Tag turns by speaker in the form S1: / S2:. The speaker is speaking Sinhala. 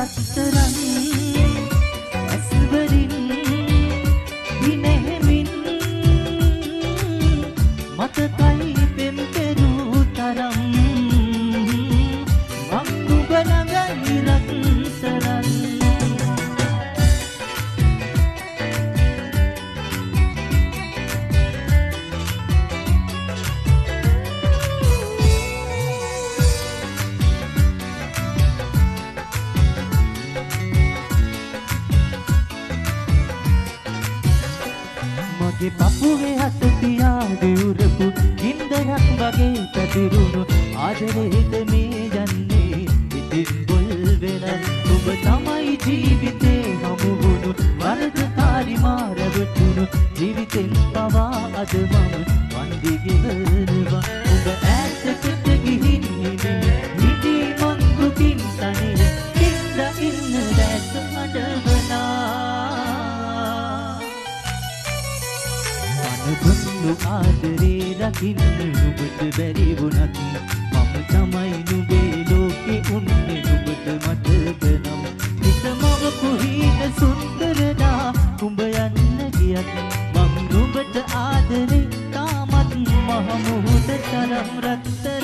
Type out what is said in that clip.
S1: අත්තරන් ඇස්වරින් දිනෙමින් මතකයි පෙම් පෙරූ තරම් මං නුඹ ළඟ නිරන්තරන් මගේ පපුවේ හත තියා දියුරපු ගින්දරක් වගේ පැතිරුණු ආදරේද මේ යන්නේ ඉතින් බොල් වෙලා ඔබ තමයි ජීවිතේ හමු වුණු වරදකාරි මාරවටුණු ජීවිතෙන් පවා අද මම වන්දි ගෙවනවා ඔබ ඈතට ගිහින් නිදි මං දුකින් තනිය ඉන්න දැස අඩවනා අනුබුදු ආදරේ රකින්න නුඹට බැරි වුණත් මම තමයි නුඹේ ලෝකේ උන්නේ නුඹට මතක නම් හිතමව කුහින සුන්දරනා උඹ යන්න ගියත් මම නුඹට ආදරේ තාමත් මහ මුහුද තරම් රත්තරන්